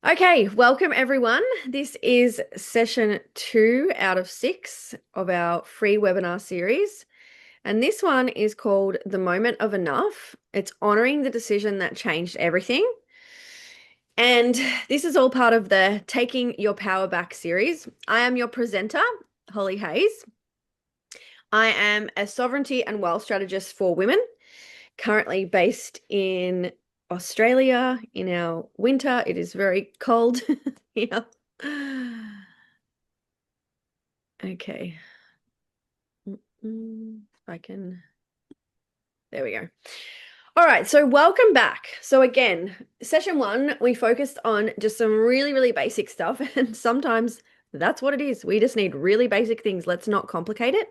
Okay, welcome everyone. This is session 2 out of 6 of our free webinar series. And this one is called The Moment of Enough. It's honoring the decision that changed everything. And this is all part of the Taking Your Power Back series. I am your presenter, Holly Hayes. I am a sovereignty and wealth strategist for women, currently based in Australia in our winter. It is very cold here. Okay. If I can. There we go. All right, so welcome back. So again, session 1, we focused on just some really, really basic stuff. And sometimes that's what it is. We just need really basic things. Let's not complicate it.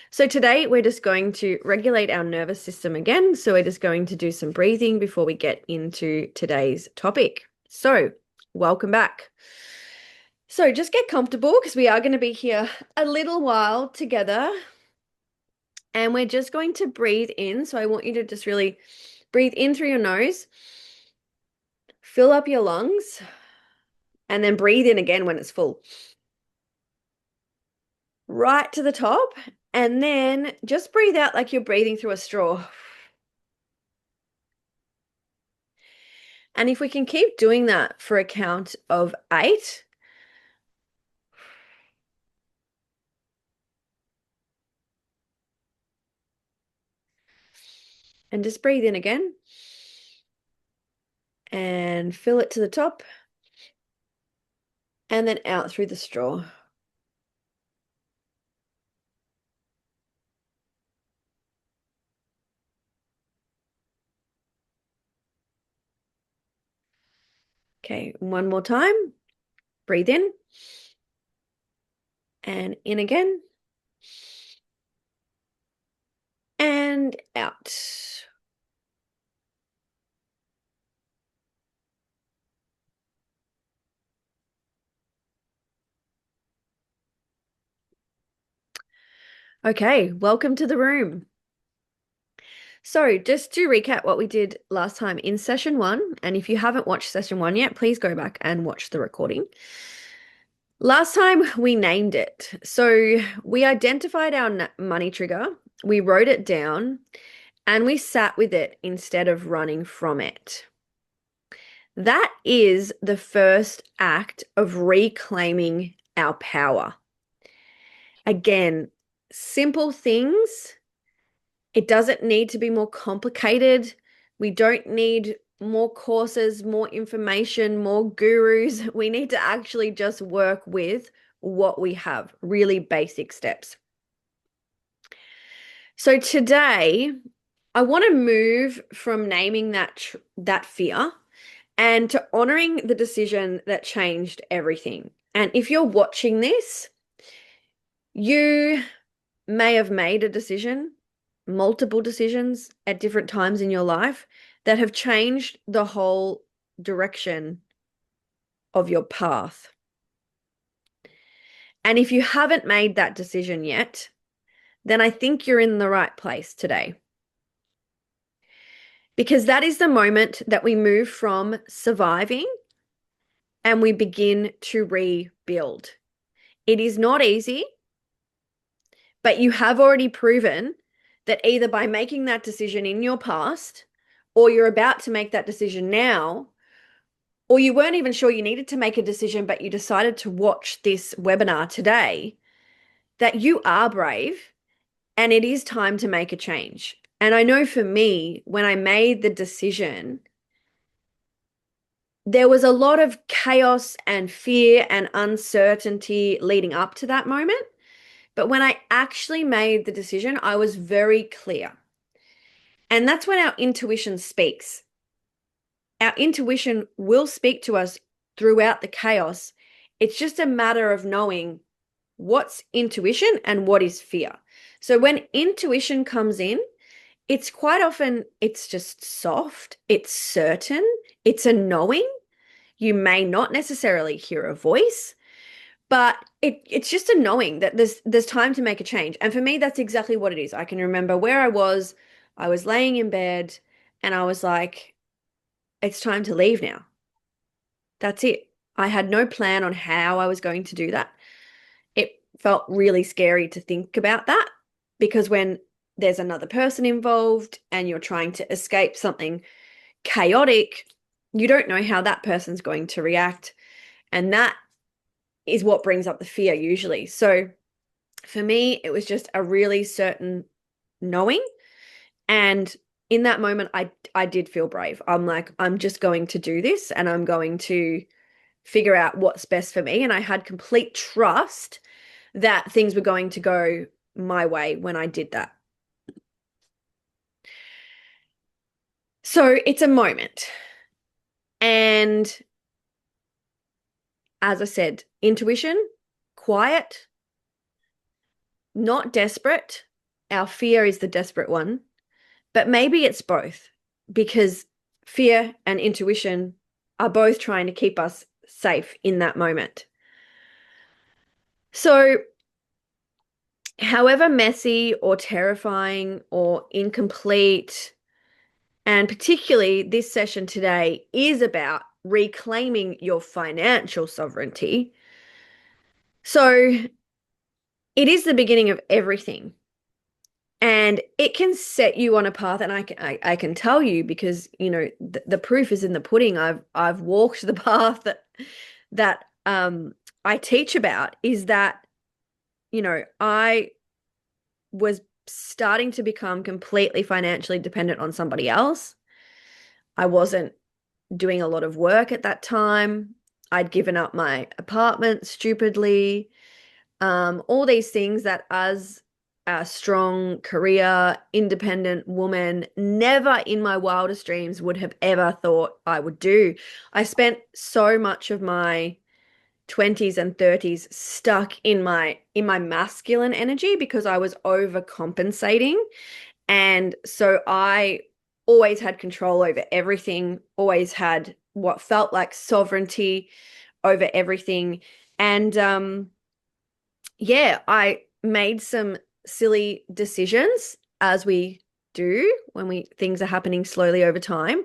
So today we're just going to regulate our nervous system again. So we're just going to do some breathing before we get into today's topic. So welcome back. So just get comfortable because we are going to be here a little while together. And we're just going to breathe in. So I want you to just really breathe in through your nose, fill up your lungs, and then breathe in again when it's full. Right to the top. And then just breathe out like you're breathing through a straw. And if we can keep doing that for a count of 8, and just breathe in again and fill it to the top and then out through the straw. Okay, one more time. Breathe in and in again and out. Okay, welcome to the room. So just to recap what we did last time in session 1, and if you haven't watched session 1 yet, please go back and watch the recording. Last time we named it. So we identified our money trigger, we wrote it down, and we sat with it instead of running from it. That is the first act of reclaiming our power. Again, simple things. It doesn't need to be more complicated. We don't need more courses, more information, more gurus. We need to actually just work with what we have, really basic steps. So today, I want to move from naming that fear and to honoring the decision that changed everything. And if you're watching this, you may have made a decision, multiple decisions at different times in your life that have changed the whole direction of your path. And if you haven't made that decision yet, then I think you're in the right place today. Because that is the moment that we move from surviving and we begin to rebuild. It is not easy, but you have already proven that either by making that decision in your past, or you're about to make that decision now, or you weren't even sure you needed to make a decision, but you decided to watch this webinar today, that you are brave and it is time to make a change. And I know for me, when I made the decision, there was a lot of chaos and fear and uncertainty leading up to that moment. But when I actually made the decision, I was very clear. And that's when our intuition speaks. Our intuition will speak to us throughout the chaos. It's just a matter of knowing what's intuition and what is fear. So when intuition comes in, it's quite often, it's just soft, it's certain, it's a knowing. You may not necessarily hear a voice, but it's just a knowing that there's time to make a change. And for me, that's exactly what it is. I can remember where I was laying in bed and I was like, it's time to leave now. That's it. I had no plan on how I was going to do that. It felt really scary to think about that because when there's another person involved and you're trying to escape something chaotic, you don't know how that person's going to react. And that is what brings up the fear usually. So for me, it was just a really certain knowing. And in that moment, I did feel brave. I'm like, I'm just going to do this and I'm going to figure out what's best for me. And I had complete trust that things were going to go my way when I did that. So it's a moment. And as I said, intuition, quiet, not desperate. Our fear is the desperate one, but maybe it's both because fear and intuition are both trying to keep us safe in that moment. So, however messy or terrifying or incomplete, and particularly this session today is about reclaiming your financial sovereignty. So, it is the beginning of everything. And it can set you on a path, and I can tell you because the proof is in the pudding. I've walked the path that I teach about. Is that I was starting to become completely financially dependent on somebody else. I wasn't doing a lot of work at that time. I'd given up my apartment stupidly. All these things that as a strong career, independent woman, never in my wildest dreams would have ever thought I would do. I spent so much of my 20s and 30s stuck in my masculine energy because I was overcompensating. And so I always had control over everything, always had what felt like sovereignty over everything. And yeah, I made some silly decisions as we do when things are happening slowly over time.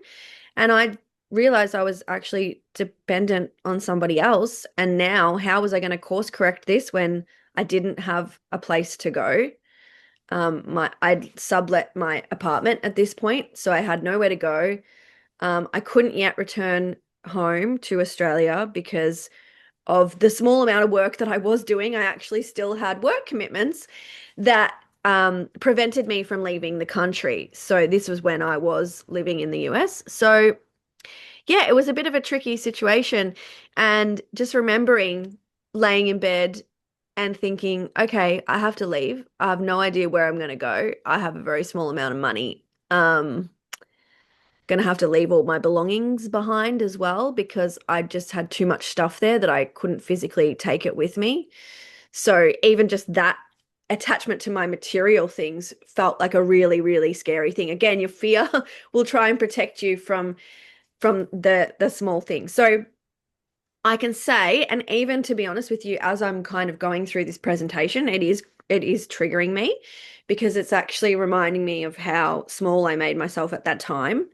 And I realized I was actually dependent on somebody else. And now, how was I going to course correct this when I didn't have a place to go? I'd sublet my apartment at this point, so I had nowhere to go. I couldn't yet return home to Australia because of the small amount of work that I was doing. I actually still had work commitments that prevented me from leaving the country. So this was when I was living in the US. So yeah, it was a bit of a tricky situation. And just remembering laying in bed and thinking, okay, I have to leave. I have no idea where I'm going to go. I have a very small amount of money. Going to have to leave all my belongings behind as well because I just had too much stuff there that I couldn't physically take it with me. So even just that attachment to my material things felt like a really, really scary thing. Again, your fear will try and protect you from the small things. So I can say, and even to be honest with you, as I'm kind of going through this presentation, it is triggering me because it's actually reminding me of how small I made myself at that time.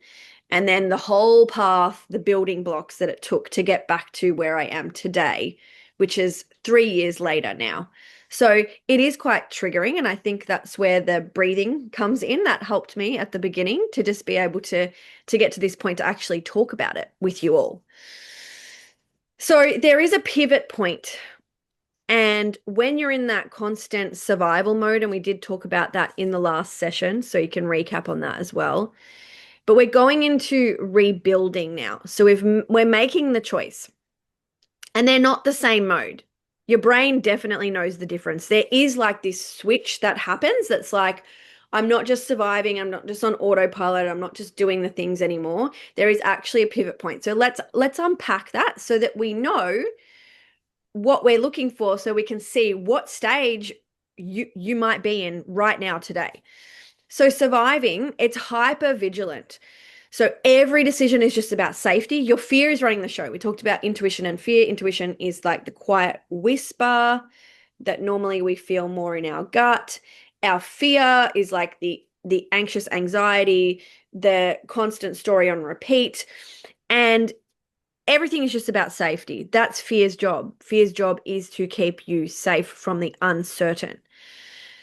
And then the whole path, the building blocks that it took to get back to where I am today, which is 3 years later now. So it is quite triggering. And I think that's where the breathing comes in. That helped me at the beginning to just be able to get to this point to actually talk about it with you all. So there is a pivot point. And when you're in that constant survival mode, and we did talk about that in the last session, so you can recap on that as well. But we're going into rebuilding now. So we're making the choice. And they're not the same mode. Your brain definitely knows the difference. There is like this switch that happens that's like, I'm not just surviving, I'm not just on autopilot, I'm not just doing the things anymore. There is actually a pivot point. So let's unpack that so that we know what we're looking for so we can see what stage you might be in right now today. So surviving, it's hyper vigilant. So every decision is just about safety. Your fear is running the show. We talked about intuition and fear. Intuition is like the quiet whisper that normally we feel more in our gut. Our fear is like the anxious anxiety, the constant story on repeat. And everything is just about safety. That's fear's job. Fear's job is to keep you safe from the uncertain.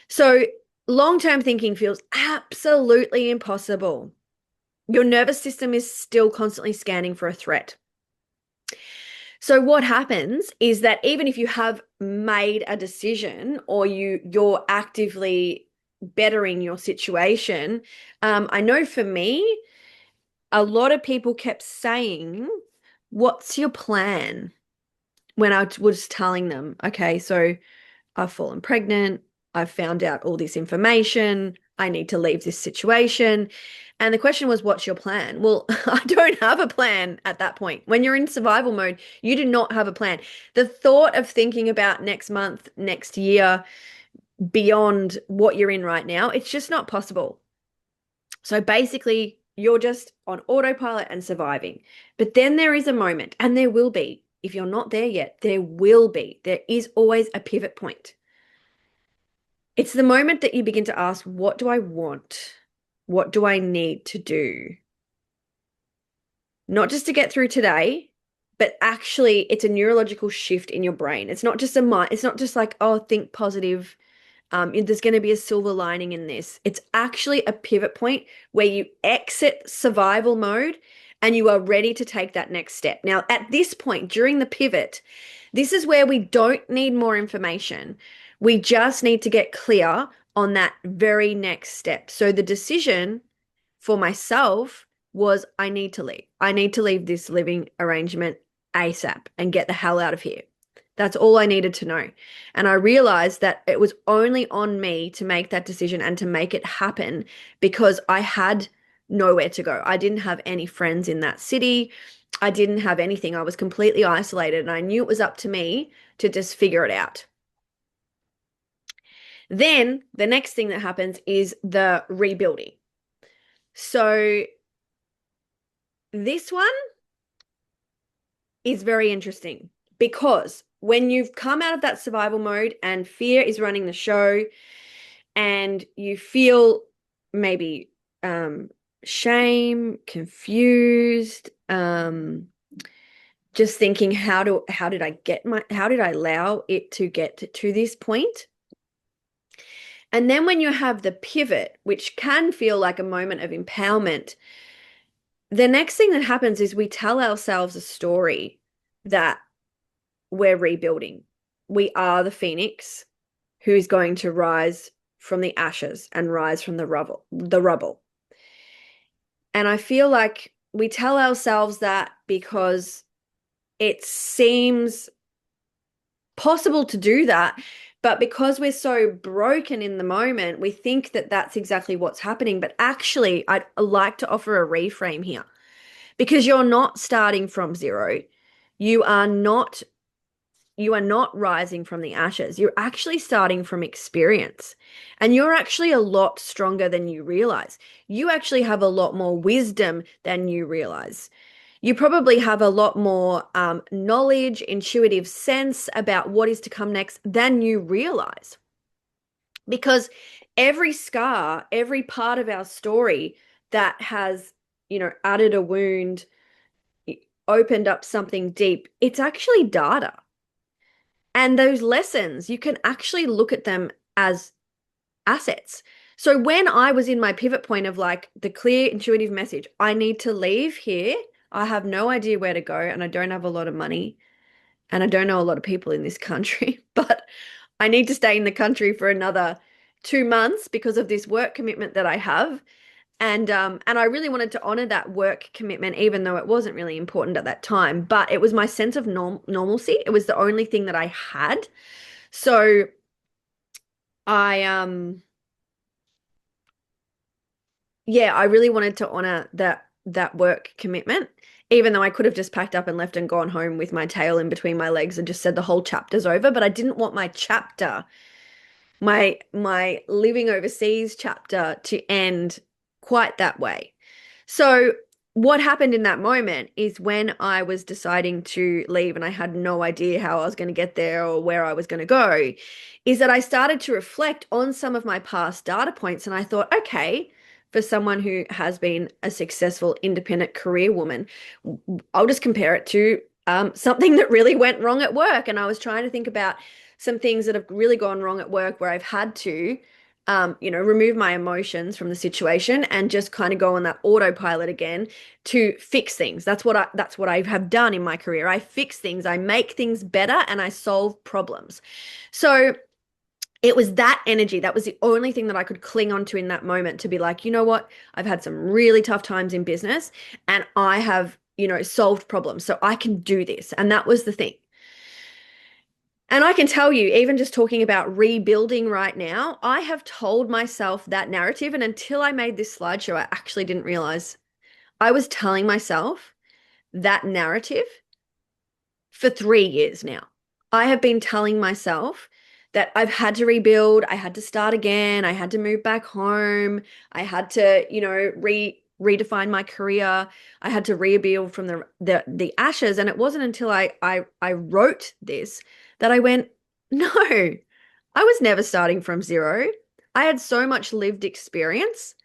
So long-term thinking feels absolutely impossible. Your nervous system is still constantly scanning for a threat. So what happens is that even if you have made a decision or you're actively bettering your situation, I know for me, a lot of people kept saying, "What's your plan?" When I was telling them, okay, so I've fallen pregnant, I've found out all this information, I need to leave this situation. And the question was, what's your plan? Well, I don't have a plan at that point. When you're in survival mode, you do not have a plan. The thought of thinking about next month, next year, beyond what you're in right now, it's just not possible. So basically, you're just on autopilot and surviving. But then there is a moment, and there will be. If you're not there yet, there will be. There is always a pivot point. It's the moment that you begin to ask, what do I want? What do I need to do? Not just to get through today, but actually it's a neurological shift in your brain. It's not just a mind, it's not just like, oh, think positive. There's going to be a silver lining in this. It's actually a pivot point where you exit survival mode and you are ready to take that next step. Now, at this point, during the pivot, this is where we don't need more information. We just need to get clear on that very next step. So the decision for myself was I need to leave. I need to leave this living arrangement ASAP and get the hell out of here. That's all I needed to know. And I realized that it was only on me to make that decision and to make it happen because I had nowhere to go. I didn't have any friends in that city. I didn't have anything. I was completely isolated and I knew it was up to me to just figure it out. Then the next thing that happens is the rebuilding. So this one is very interesting because when you've come out of that survival mode and fear is running the show and you feel maybe shame, confused, just thinking how did I allow it to get to this point? And then when you have the pivot, which can feel like a moment of empowerment, the next thing that happens is we tell ourselves a story that we're rebuilding. We are the phoenix who is going to rise from the ashes and rise from the rubble. And I feel like we tell ourselves that because it seems possible to do that, but because we're so broken in the moment, we think that that's exactly what's happening. But actually, I'd like to offer a reframe here because you're not starting from zero. You are not rising from the ashes. You're actually starting from experience. And you're actually a lot stronger than you realize. You actually have a lot more wisdom than you realize. You probably have a lot more knowledge, intuitive sense about what is to come next than you realize. Because every scar, every part of our story that has, added a wound, opened up something deep, it's actually data. And those lessons, you can actually look at them as assets. So when I was in my pivot point of like the clear intuitive message, I need to leave here. I have no idea where to go and I don't have a lot of money and I don't know a lot of people in this country, but I need to stay in the country for another 2 months because of this work commitment that I have. And I really wanted to honor that work commitment, even though it wasn't really important at that time. But it was my sense of normalcy. It was the only thing that I had. So I yeah, I really wanted to honor that work commitment, even though I could have just packed up and left and gone home with my tail in between my legs and just said the whole chapter's over. But I didn't want my chapter, my living overseas chapter, to end quite that way. So what happened in that moment is when I was deciding to leave and I had no idea how I was going to get there or where I was going to go, is that I started to reflect on some of my past data points and I thought, okay, for someone who has been a successful independent career woman, I'll just compare it to something that really went wrong at work. And I was trying to think about some things that have really gone wrong at work where I've had to, remove my emotions from the situation and just kind of go on that autopilot again to fix things. That's what I have done in my career. I fix things, I make things better, and I solve problems. So it was that energy. That was the only thing that I could cling on to in that moment to be like, you know what? I've had some really tough times in business and I have, solved problems. So I can do this. And that was the thing. And I can tell you, even just talking about rebuilding right now, I have told myself that narrative. And until I made this slideshow, I actually didn't realize I was telling myself that narrative for 3 years now. I have been telling myself that I've had to rebuild, I had to start again, I had to move back home, I had to, redefine my career, I had to rebuild from the ashes. And it wasn't until I wrote this that I went, no, I was never starting from zero. I had so much lived experience.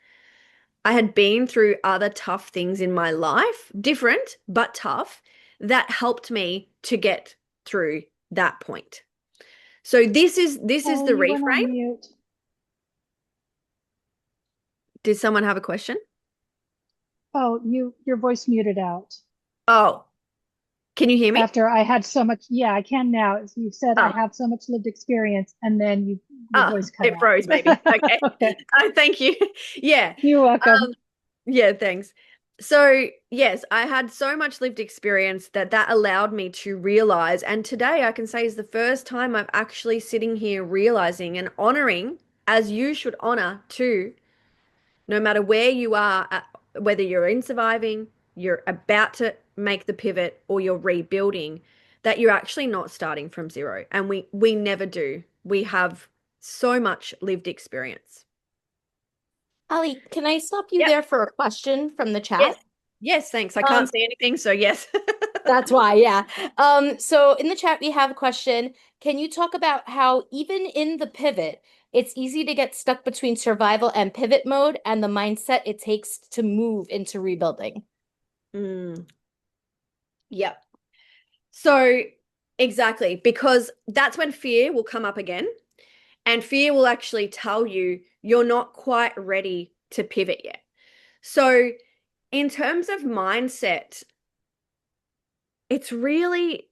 I had been through other tough things in my life, different but tough, that helped me to get through that point. So this is Oh, the you went on reframe. mute. Did someone have a question? Oh, your voice muted out. Oh, can you hear me? After I had so much, yeah, I can now. As you said, I Oh, have so much lived experience, and then your oh, voice cut it out. froze maybe. Okay. Okay, Oh, thank you. Yeah. you're welcome. Yeah, thanks. So, yes, I had so much lived experience that allowed me to realize, and today I can say is the first time I'm actually sitting here realizing and honoring, as you should honor too, no matter where you are, whether you're in surviving, you're about to make the pivot, or you're rebuilding, that you're actually not starting from zero. And we never do. We have so much lived experience. Ali, can I stop you Yep. there for a question from the Yes. chat? Yes, thanks. I can't Um, see anything, so yes. that's why, yeah. So in the chat we have a question. Can you talk about how even in the pivot, it's easy to get stuck between survival and pivot mode and the mindset it takes to move into rebuilding? Mm, yep. So exactly, because that's when fear will come up again, and fear will actually tell you you're not quite ready to pivot yet. So in terms of mindset, it's really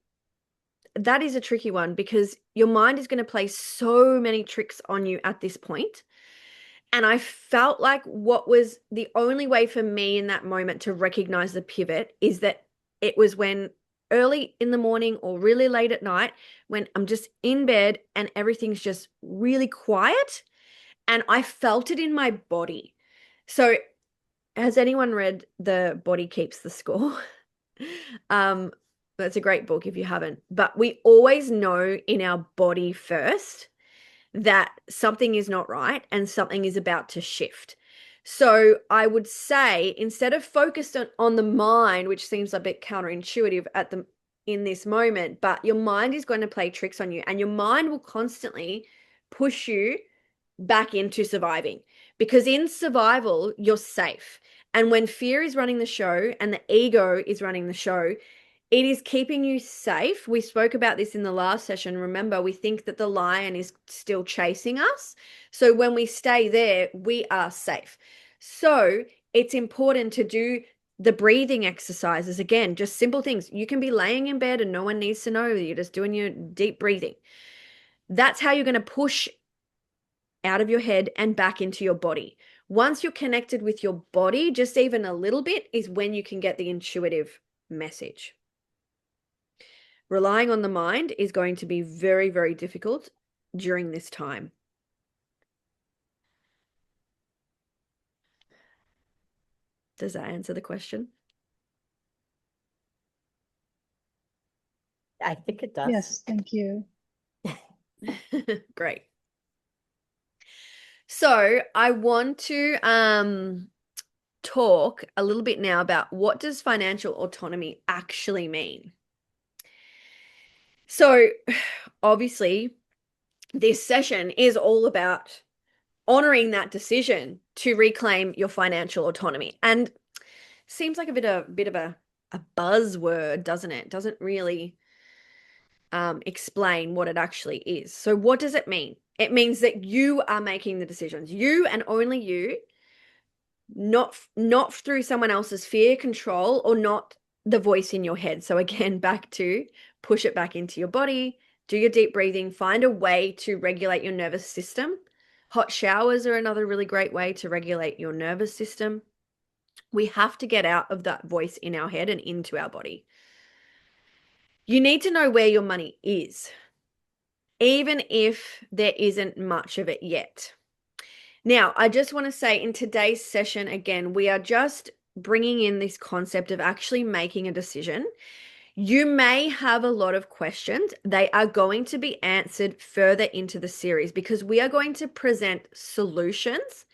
that is a tricky one because your mind is going to play so many tricks on you at this point. And I felt like what was the only way for me in that moment to recognize the pivot is that it was when early in the morning or really late at night, when I'm just in bed and everything's just really quiet and I felt it in my body. So, has anyone read The Body Keeps the Score? Um, that's a great book if you haven't. But we always know in our body first that something is not right and something is about to shift. So I would say instead of focused on the mind, which seems a bit counterintuitive at the in this moment, but your mind is going to play tricks on you and your mind will constantly push you back into surviving because in survival you're safe. And when fear is running the show and the ego is running the show, it is keeping you safe. We spoke about this in the last session. Remember, we think that the lion is still chasing us. So when we stay there, we are safe. So it's important to do the breathing exercises. Again, just simple things. You can be laying in bed and no one needs to know that you're just doing your deep breathing. That's how you're going to push out of your head and back into your body. Once you're connected with your body, just even a little bit, is when you can get the intuitive message. Relying on the mind is going to be very, very difficult during this time. Does that answer the question? I think it does. Yes, thank you. Great. So I want to talk a little bit now about what does financial autonomy actually mean? So obviously this session is all about honoring that decision to reclaim your financial autonomy. And seems like a buzzword, doesn't it? Doesn't really explain what it actually is. So what does it mean? It means that you are making the decisions, you and only you, not through someone else's fear, control, or not the voice in your head. So again, back to push it back into your body, do your deep breathing, find a way to regulate your nervous system. Hot showers are another really great way to regulate your nervous system. We have to get out of that voice in our head and into our body. You need to know where your money is, even if there isn't much of it yet. Now, I just want to say in today's session, again, we are just bringing in this concept of actually making a decision. You may have a lot of questions. They are going to be answered further into the series because we are going to present solutions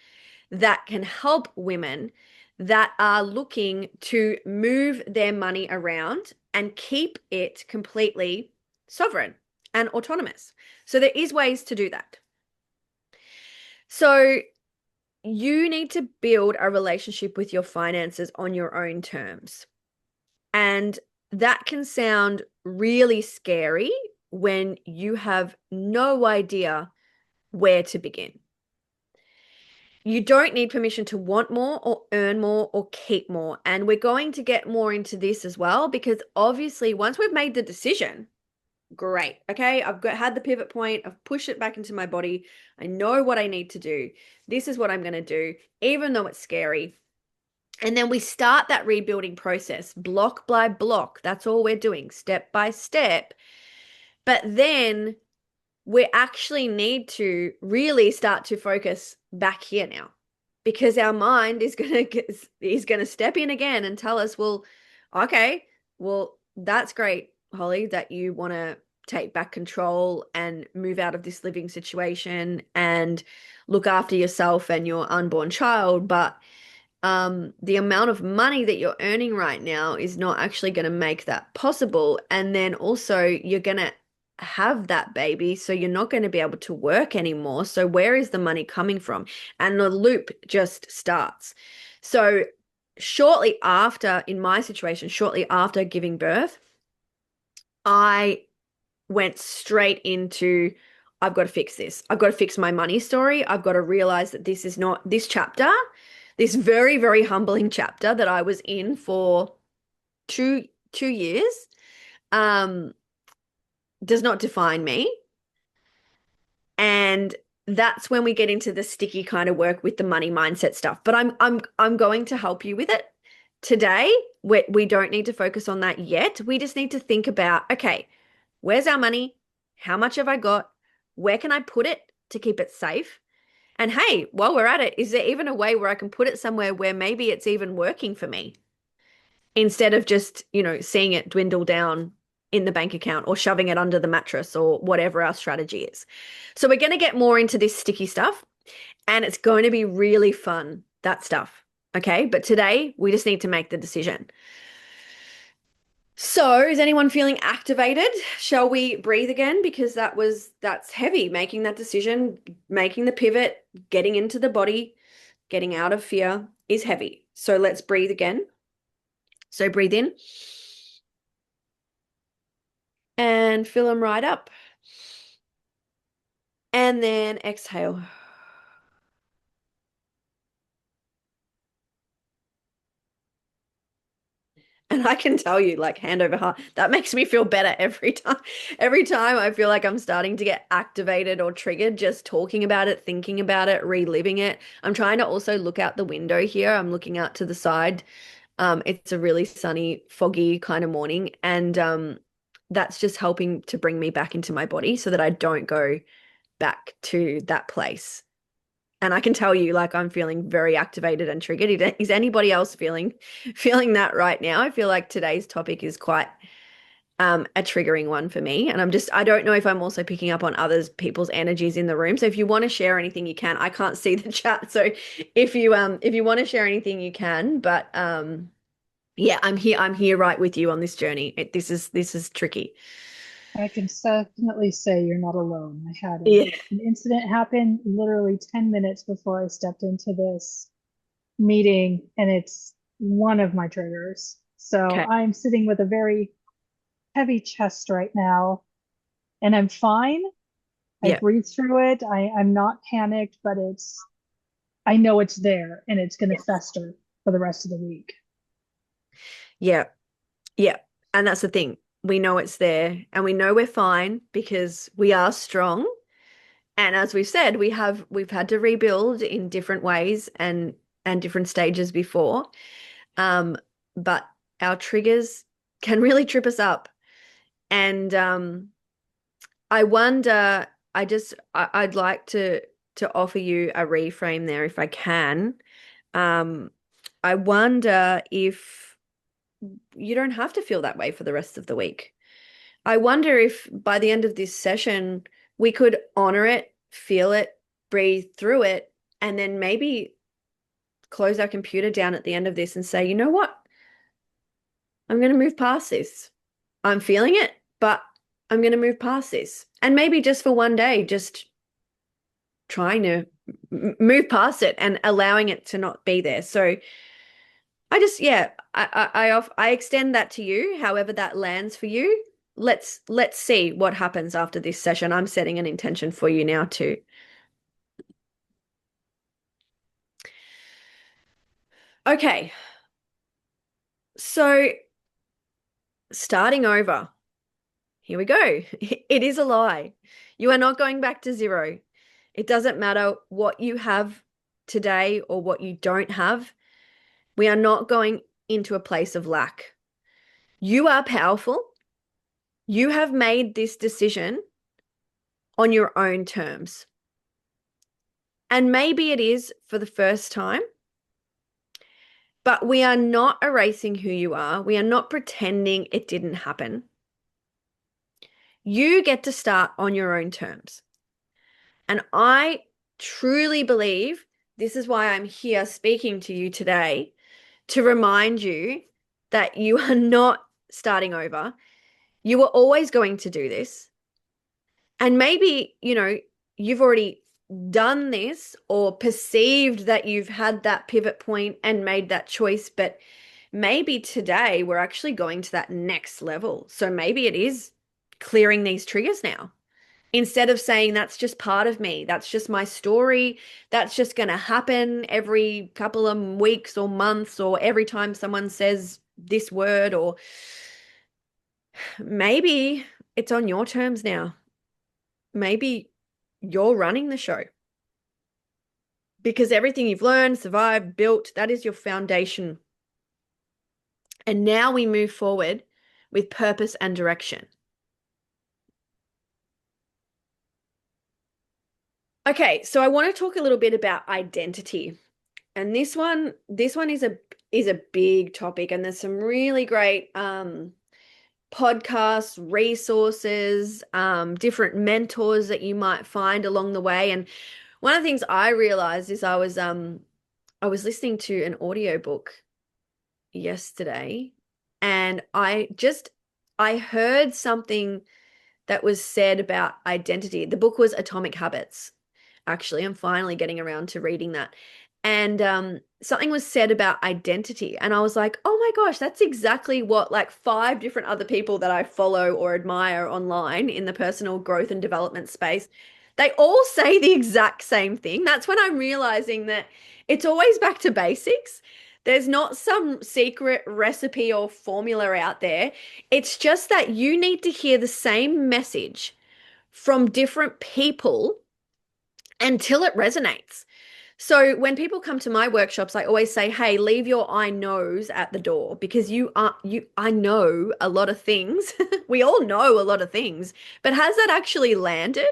that can help women that are looking to move their money around and keep it completely sovereign and autonomous. So there is ways to do that. So you need to build a relationship with your finances on your own terms. And that can sound really scary when you have no idea where to begin. You don't need permission to want more or earn more or keep more. And we're going to get more into this as well, because obviously once we've made the decision, great. Okay, had the pivot point. I've pushed it back into my body. I know what I need to do. This is what I'm going to do, even though it's scary. And then we start that rebuilding process block by block. That's all we're doing, step by step. But then we actually need to really start to focus back here now, because our mind is going to step in again and tell us, well, okay, well, that's great, Holly, that you want to take back control and move out of this living situation and look after yourself and your unborn child, but the amount of money that you're earning right now is not actually going to make that possible. And then also you're going to have that baby, so you're not going to be able to work anymore. So where is the money coming from? And the loop just starts. So shortly after, in my situation, shortly after giving birth, I went straight into, I've got to fix this. I've got to fix my money story. I've got to realize that this is not this chapter, this very, very humbling chapter that I was in for two years, does not define me. And that's when we get into the sticky kind of work with the money mindset stuff. But I'm going to help you with it today. We don't need to focus on that yet. We just need to think about, okay, where's our money? How much have I got? Where can I put it to keep it safe? And hey, while we're at it, is there even a way where I can put it somewhere where maybe it's even working for me instead of just, seeing it dwindle down in the bank account or shoving it under the mattress or whatever our strategy is. So we're going to get more into this sticky stuff, and it's going to be really fun, that stuff. Okay. But today we just need to make the decision. So is anyone feeling activated? Shall we breathe again? Because that's heavy, making that decision, making the pivot, getting into the body, getting out of fear is heavy. So let's breathe again. So breathe in and fill them right up. And then exhale. And I can tell you, like, hand over heart, that makes me feel better every time. Every time I feel like I'm starting to get activated or triggered, just talking about it, thinking about it, reliving it. I'm trying to also look out the window here. I'm looking out to the side. It's a really sunny, foggy kind of morning. And that's just helping to bring me back into my body so that I don't go back to that place. And I can tell you, like, I'm feeling very activated and triggered. Is anybody else feeling that right now? I feel like today's topic is quite a triggering one for me. And I don't know if I'm also picking up on people's energies in the room. So if you want to share anything, you can. I can't see the chat. So if you want to share anything, you can. But yeah, I'm here right with you on this journey. This is tricky. I can definitely say you're not alone. I had Yeah. an incident happen literally 10 minutes before I stepped into this meeting, and it's one of my triggers. So Okay. I'm sitting with a very heavy chest right now, and I'm fine. I Yeah. breathed through it. I'm not panicked, but I know it's there and it's going to Yes. fester for the rest of the week. Yeah. Yeah. And that's the thing. We know it's there and we know we're fine because we are strong. And as we've said, we've had to rebuild in different ways and different stages before. Um, but our triggers can really trip us up. And I wonder, I'd like to offer you a reframe there if I can. Um, I wonder if you don't have to feel that way for the rest of the week. I wonder if by the end of this session, we could honor it, feel it, breathe through it, and then maybe close our computer down at the end of this and say, you know what? I'm going to move past this. I'm feeling it, but I'm going to move past this. And maybe just for one day, just trying to move past it and allowing it to not be there. So yeah, I extend that to you, however that lands for you. Let's see what happens after this session. I'm setting an intention for you now too. Okay, so starting over. Here we go. It is a lie. You are not going back to zero. It doesn't matter what you have today or what you don't have. We are not going into a place of lack. You are powerful. You have made this decision on your own terms. And maybe it is for the first time, but we are not erasing who you are. We are not pretending it didn't happen. You get to start on your own terms. And I truly believe this is why I'm here speaking to you today to remind you that you are not starting over. You were always going to do this. And maybe, you've already done this or perceived that you've had that pivot point and made that choice, but maybe today we're actually going to that next level. So maybe it is clearing these triggers now. Instead of saying that's just part of me, that's just my story, that's just going to happen every couple of weeks or months or every time someone says this word, or maybe it's on your terms now. Maybe you're running the show because everything you've learned, survived, built, that is your foundation. And now we move forward with purpose and direction. Okay, so I want to talk a little bit about identity. And this one is a big topic, and there's some really great podcasts, resources, different mentors that you might find along the way. And one of the things I realized is I was listening to an audiobook yesterday, and I heard something that was said about identity. The book was Atomic Habits. Actually, I'm finally getting around to reading that. And something was said about identity. And I was like, oh my gosh, that's exactly what like five different other people that I follow or admire online in the personal growth and development space, they all say the exact same thing. That's when I'm realizing that it's always back to basics. There's not some secret recipe or formula out there. It's just that you need to hear the same message from different people until it resonates. So when people come to my workshops, I always say, "Hey, leave your I knows at the door because I know a lot of things. We all know a lot of things, but has that actually landed?"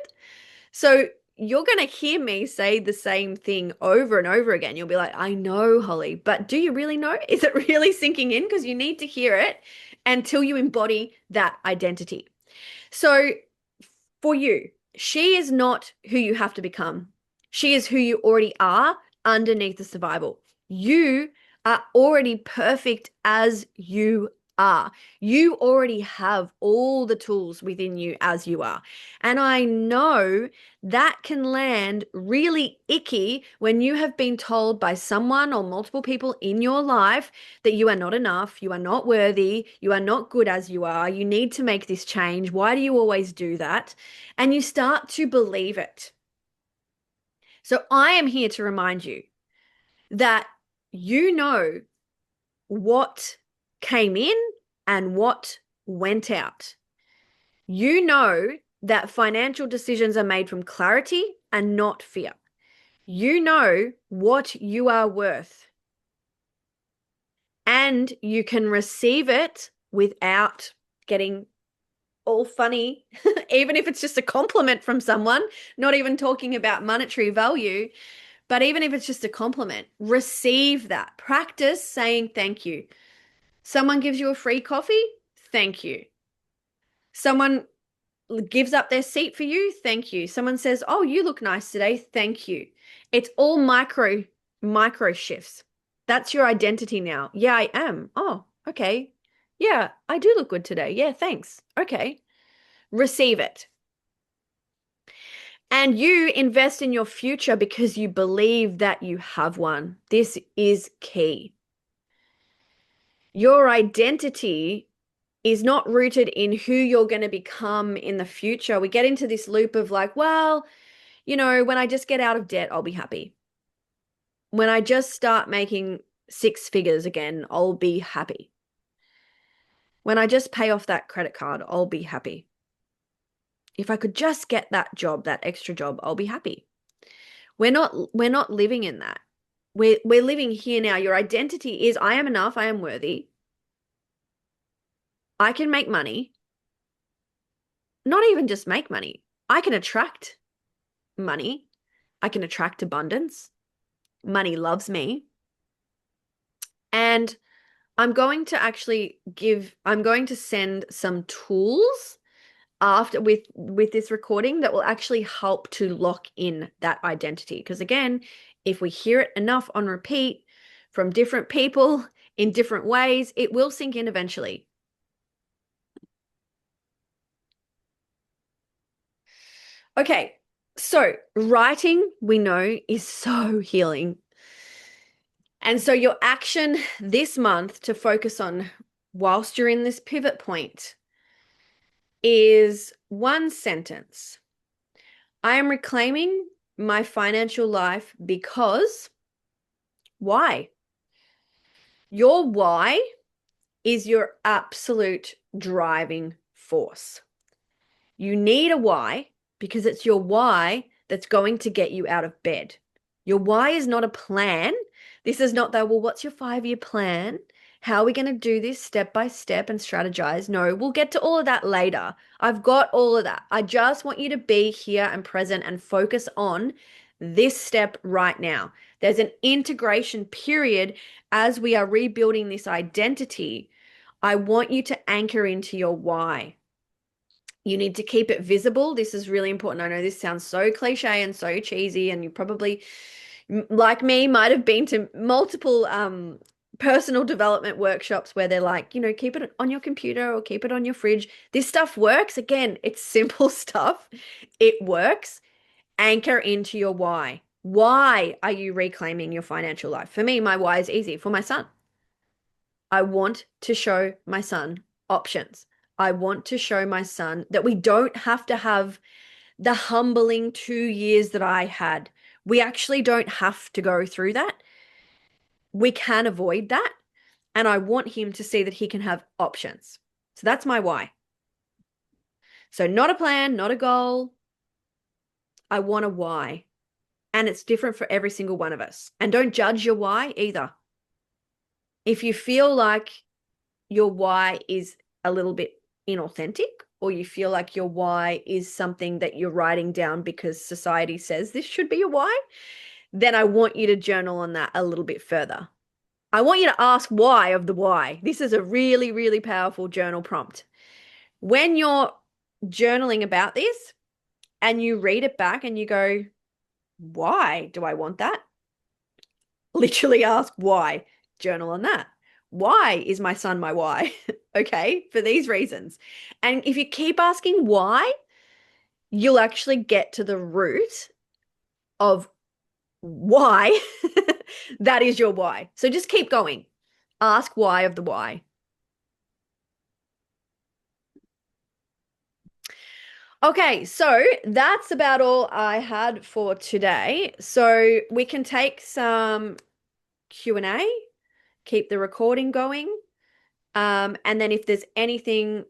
So you're going to hear me say the same thing over and over again. You'll be like, "I know, Holly, but do you really know? Is it really sinking in? Because you need to hear it until you embody that identity." So for you, she is not who you have to become. She is who you already are underneath the survival. You are already perfect as you are. You already have all the tools within you as you are. And I know that can land really icky when you have been told by someone or multiple people in your life that you are not enough, you are not worthy, you are not good as you are, you need to make this change. Why do you always do that? And you start to believe it. So I am here to remind you that you know what came in and what went out. You know that financial decisions are made from clarity and not fear. You know what you are worth, and you can receive it without getting all funny, even if it's just a compliment from someone, not even talking about monetary value. But even if it's just a compliment, receive that. Practice saying thank you. Someone gives you a free coffee, thank you. Someone gives up their seat for you, thank you. Someone says, "Oh, you look nice today." Thank you. It's all micro shifts. That's your identity now. Yeah, I am. Oh, okay. Yeah, I do look good today. Yeah, thanks. Okay. Receive it. And you invest in your future because you believe that you have one. This is key. Your identity is not rooted in who you're going to become in the future. We get into this loop of like, well, when I just get out of debt, I'll be happy. When I just start making six figures again, I'll be happy. When I just pay off that credit card, I'll be happy. If I could just get that job, that extra job, I'll be happy. We're not living in that. We're living here now. Your identity is I am enough, I am worthy. I can make money. Not even just make money. I can attract money. I can attract abundance. Money loves me. And I'm going to send some tools after with this recording that will actually help to lock in that identity. Because again, if we hear it enough on repeat from different people in different ways, it will sink in eventually. Okay, so writing, we know, is so healing. And so your action this month to focus on whilst you're in this pivot point is one sentence. I am reclaiming my financial life because why? Your why is your absolute driving force. You need a why because it's your why that's going to get you out of bed. Your why is not a plan. This is not that, well, what's your 5-year plan? How are we going to do this step by step and strategize? No, we'll get to all of that later. I've got all of that. I just want you to be here and present and focus on this step right now. There's an integration period as we are rebuilding this identity. I want you to anchor into your why. You need to keep it visible. This is really important. I know this sounds so cliche and so cheesy, and you probably, like me, might have been to multiple personal development workshops where they're like, keep it on your computer or keep it on your fridge. This stuff works. Again, it's simple stuff. It works. Anchor into your why. Why are you reclaiming your financial life? For me, my why is easy. For my son, I want to show my son options. I want to show my son that we don't have to have the humbling 2 years that I had. We actually don't have to go through that. We can avoid that. And I want him to see that he can have options. So that's my why. So not a plan, not a goal. I want a why. And it's different for every single one of us. And don't judge your why either. If you feel like your why is a little bit inauthentic, or you feel like your why is something that you're writing down because society says this should be your why, then I want you to journal on that a little bit further. I want you to ask why of the why. This is a really, really powerful journal prompt. When you're journaling about this and you read it back and you go, why do I want that? Literally ask why. Journal on that. why is my son my why? Okay, for these reasons. And if you keep asking why, you'll actually get to the root of why that is your why. So just keep going. Ask why of the why. Okay, so that's about all I had for today. So we can take some Q&A, keep the recording going. And then if there's anything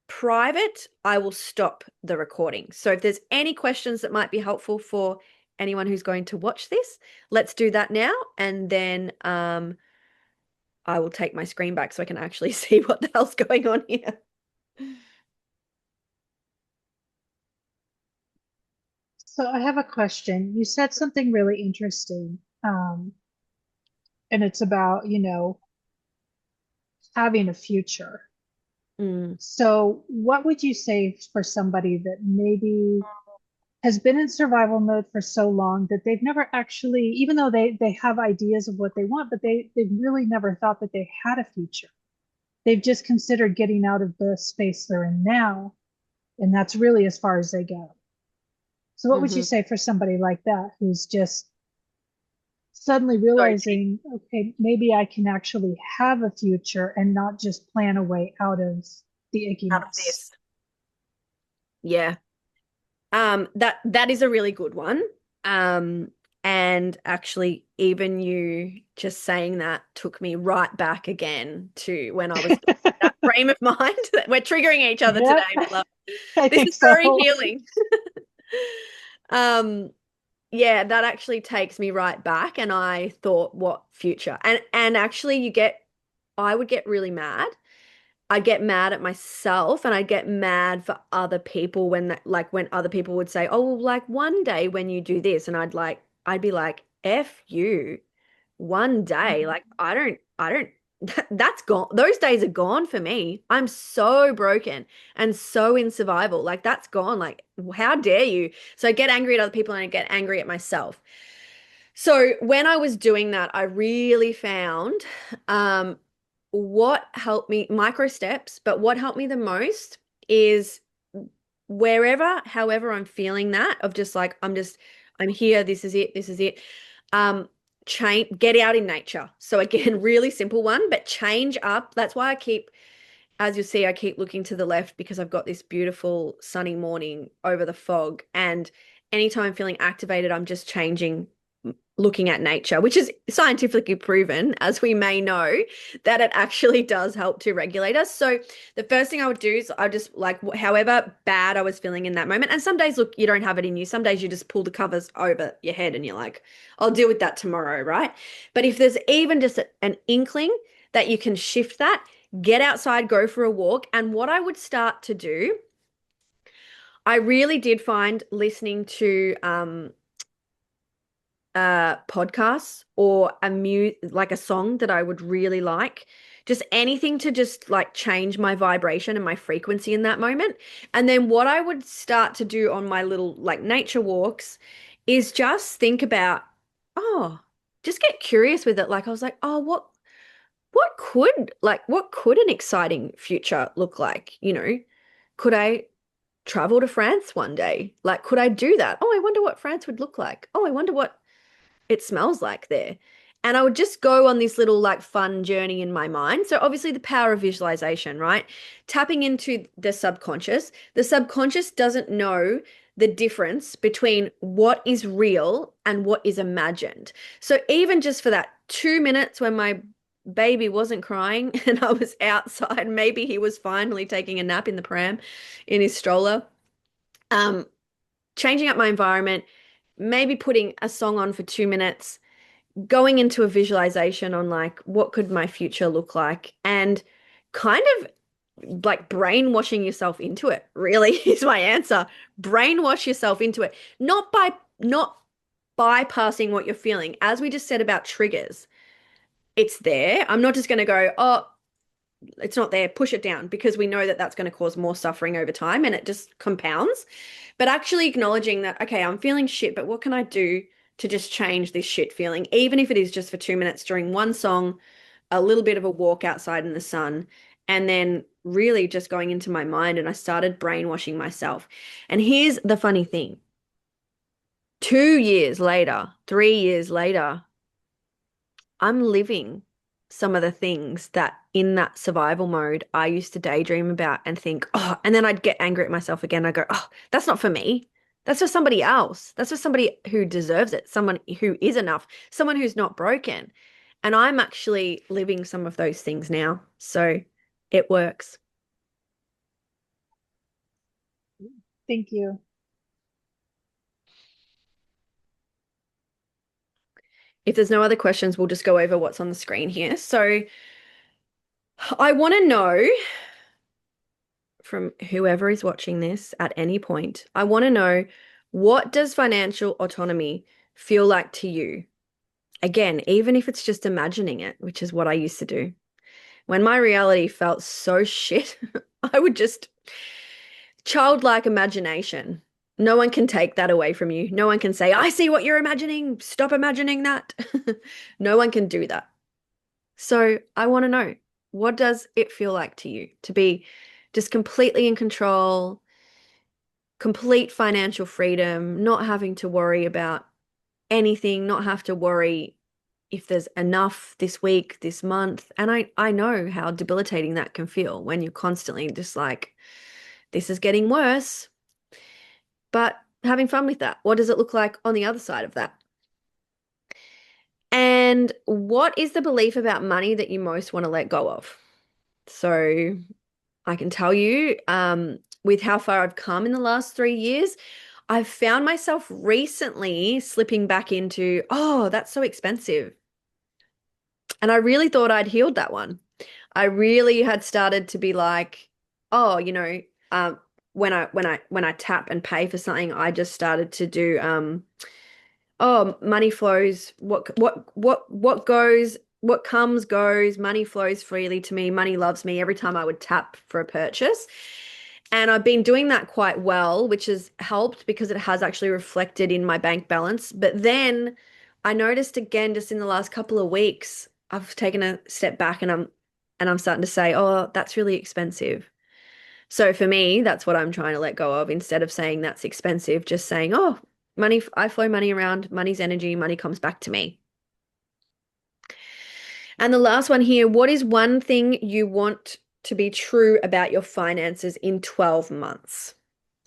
private, I will stop the recording. So if there's any questions that might be helpful for anyone who's going to watch this, let's do that now. And then I will take my screen back so I can actually see what the hell's going on here. So I have a question. You said something really interesting, and it's about, having a future. Mm, So what would you say for somebody that maybe has been in survival mode for so long that they've never actually, even though they have ideas of what they want, but they've really never thought that they had a future. They've just considered getting out of the space they're in now, and that's really as far as they go. So what would you mhm. say for somebody like that who's just suddenly So realizing, okay, maybe I can actually have a future and not just plan a way out of the out of ickiness? this. Yeah. That is a really good one. Um, and actually, even you just saying that took me right back again to when I was in that frame of mind. We're triggering each other today, Yep, my love. I This think is very so. healing. Um, yeah, that actually takes me right back, and I thought, what future? And actually, I would get really mad. I'd get mad at myself and I'd get mad for other people when like when other people would say, "Oh, well, like one day when you do this," and I'd be like, "F you." One day, like I don't that's gone. Those days are gone for me. I'm so broken and so in survival. Like that's gone. Like how dare you? So I get angry at other people and I get angry at myself. So when I was doing that, I really found um, what helped me, micro steps, but what helped me the most is wherever, however I'm feeling that of just like, I'm here, this is it, this is it. Um, get out in nature. So again, really simple one, but change up. That's why as you see, I keep looking to the left because I've got this beautiful sunny morning over the fog. And anytime I'm feeling activated, I'm just changing, looking at nature, which is scientifically proven, as we may know, that it actually does help to regulate us. So the first thing I would do is I just like, however bad I was feeling in that moment. And some days, look, you don't have it in you. Some days you just pull the covers over your head and you're like, I'll deal with that tomorrow, right? But if there's even just an inkling that you can shift that, get outside, go for a walk. And what I would start to do, I really did find listening to podcasts or like a song that I would really like. Just anything to just like change my vibration and my frequency in that moment. And then what I would start to do on my little like nature walks is just think about, oh, just get curious with it. Like I was like, oh, what could an exciting future look like? Could I travel to France one day? Like, could I do that? Oh, I wonder what France would look like. Oh, I wonder what it smells like there. And I would just go on this little like fun journey in my mind. So obviously the power of visualization, right? Tapping into the subconscious. The subconscious doesn't know the difference between what is real and what is imagined. So even just for that 2 minutes when my baby wasn't crying and I was outside, maybe he was finally taking a nap in the pram in his stroller. Um, Changing up my environment, maybe putting a song on for 2 minutes, going into a visualization on like what could my future look like, and kind of like brainwashing yourself into it, really is my answer. Brainwash yourself into it, not bypassing what you're feeling. As we just said about triggers, it's there. I'm not just going to go, oh, it's not there, push it down, because we know that that's going to cause more suffering over time and it just compounds. But actually acknowledging that, okay, I'm feeling shit, but what can I do to just change this shit feeling, even if it is just for 2 minutes during one song, a little bit of a walk outside in the sun, and then really just going into my mind, and I started brainwashing myself. And here's the funny thing. 2 years later, 3 years later, I'm living some of the things that in that survival mode I used to daydream about and think, oh, and then I'd get angry at myself again. I go, oh, that's not for me. That's for somebody else. That's for somebody who deserves it, someone who is enough, someone who's not broken. And I'm actually living some of those things now. So it works. Thank you. If there's no other questions, we'll just go over what's on the screen here. So I want to know from whoever is watching this at any point, I want to know, what does financial autonomy feel like to you? Again, even if it's just imagining it, which is what I used to do. When my reality felt so shit, I would just childlike imagination. No one can take that away from you. No one can say, I see what you're imagining. Stop imagining that. No one can do that. So I want to know, what does it feel like to you to be just completely in control, complete financial freedom, not having to worry about anything, not have to worry if there's enough this week, this month. And I know how debilitating that can feel when you're constantly just like, this is getting worse, but having fun with that. What does it look like on the other side of that? And what is the belief about money that you most want to let go of? So I can tell you, with how far I've come in the last 3 years, I've found myself recently slipping back into, oh, that's so expensive. And I really thought I'd healed that one. I really had started to be like, oh, when I tap and pay for something, I just started to do oh, money flows, what comes goes, money flows freely to me, money loves me every time I would tap for a purchase. And I've been doing that quite well, which has helped because it has actually reflected in my bank balance. But then I noticed again just in the last couple of weeks, I've taken a step back and I'm starting to say, "Oh, that's really expensive." So for me, that's what I'm trying to let go of instead of saying that's expensive, just saying, "Oh, money, I flow money around, money's energy, money comes back to me." And the last one here, what is one thing you want to be true about your finances in 12 months?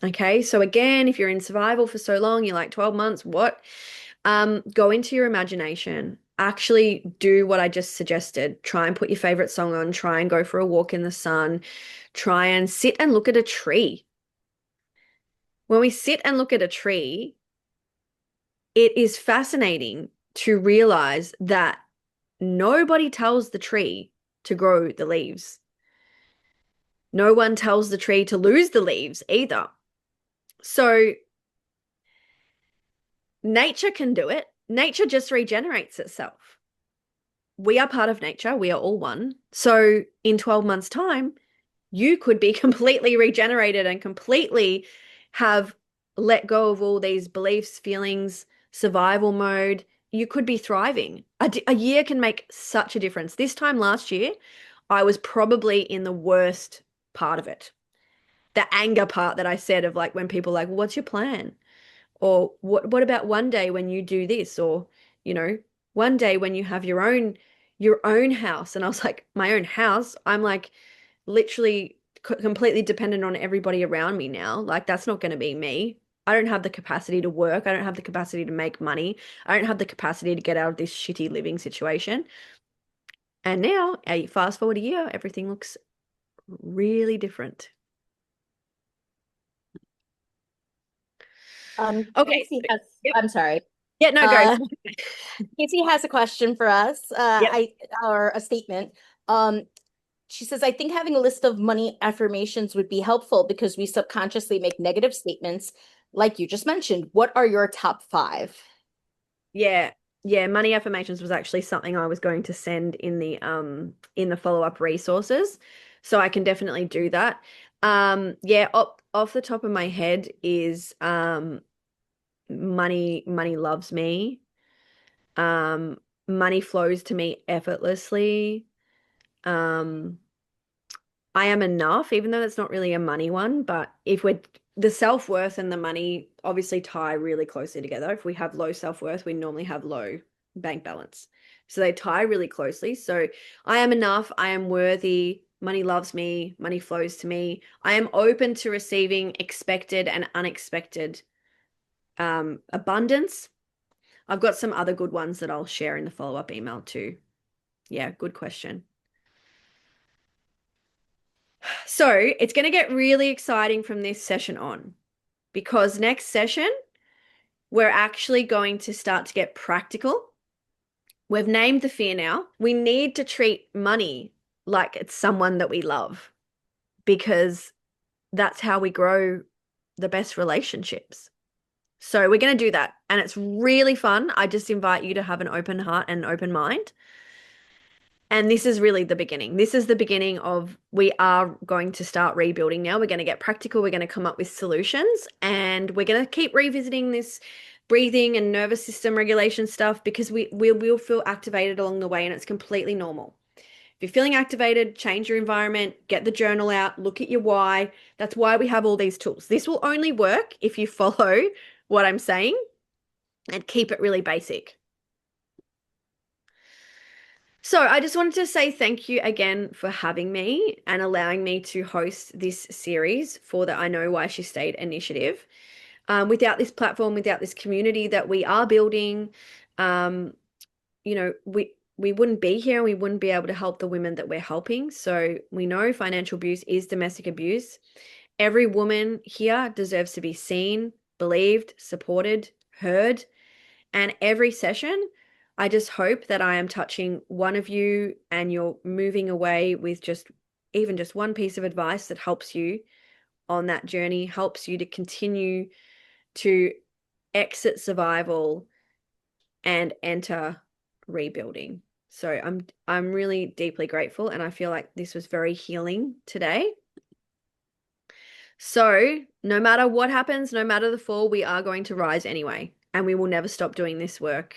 Okay, so again, if you're in survival for so long, you're like 12 months, what? Go into your imagination. Actually do what I just suggested. Try and put your favorite song on, try and go for a walk in the sun, try and sit and look at a tree. When we sit and look at a tree, it is fascinating to realize that nobody tells the tree to grow the leaves. No one tells the tree to lose the leaves either. So nature can do it. Nature just regenerates itself. We are part of nature. We are all one. So in 12 months' time, you could be completely regenerated and completely have let go of all these beliefs, feelings, survival mode. You could be thriving. A year can make such a difference. This time last year, I was probably in the worst part of it. The anger part that I said of like when people are like, well, what's your plan? Or what about one day when you do this? Or, you know, one day when you have your own house. And I was like, my own house? I'm like literally completely dependent on everybody around me now. Like that's not going to be me. I don't have the capacity to work. I don't have the capacity to make money. I don't have the capacity to get out of this shitty living situation. And now, fast forward a year, everything looks really different. Okay. Casey has, Yep. I'm sorry. Yeah, no, go. Uh, Casey has a question for us, Yep. or a statement. Um, she says, I think having a list of money affirmations would be helpful because we subconsciously make negative statements, like you just mentioned. What are your top five? Yeah. Yeah, money affirmations was actually something I was going to send in the follow-up resources. So I can definitely do that. Yeah, off the top of my head is money loves me. Um money flows to me effortlessly. Um, I am enough, even though that's not really a money one, but if we're the self-worth and the money obviously tie really closely together. If we have low self-worth, we normally have low bank balance. So they tie really closely. So I am enough, I am worthy, money loves me, money flows to me. I am open to receiving expected and unexpected abundance. I've got some other good ones that I'll share in the follow-up email too. Yeah, good question. So it's going to get really exciting from this session on, because next session, we're actually going to start to get practical. We've named the fear now. We need to treat money like it's someone that we love, because that's how we grow the best relationships. So we're going to do that. And it's really fun. I just invite you to have an open heart and an open mind. And this is really the beginning. This is the beginning of, we are going to start rebuilding now. We're going to get practical. We're going to come up with solutions, and we're going to keep revisiting this breathing and nervous system regulation stuff, because we will feel activated along the way, and it's completely normal. If you're feeling activated, change your environment, get the journal out, look at your why. That's why we have all these tools. This will only work if you follow what I'm saying and keep it really basic. So I just wanted to say thank you again for having me and allowing me to host this series for the I Know Why She Stayed initiative. Without this platform, without this community that we are building, um, we wouldn't be here, and we wouldn't be able to help the women that we're helping. So we know financial abuse is domestic abuse. Every woman here deserves to be seen, believed, supported, heard. And every session, I just hope that I am touching one of you and you're moving away with just even just one piece of advice that helps you on that journey, helps you to continue to exit survival and enter rebuilding. So I'm really deeply grateful, and I feel like this was very healing today. So no matter what happens, no matter the fall, we are going to rise anyway, and we will never stop doing this work.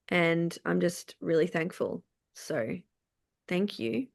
And I'm just really thankful. So thank you.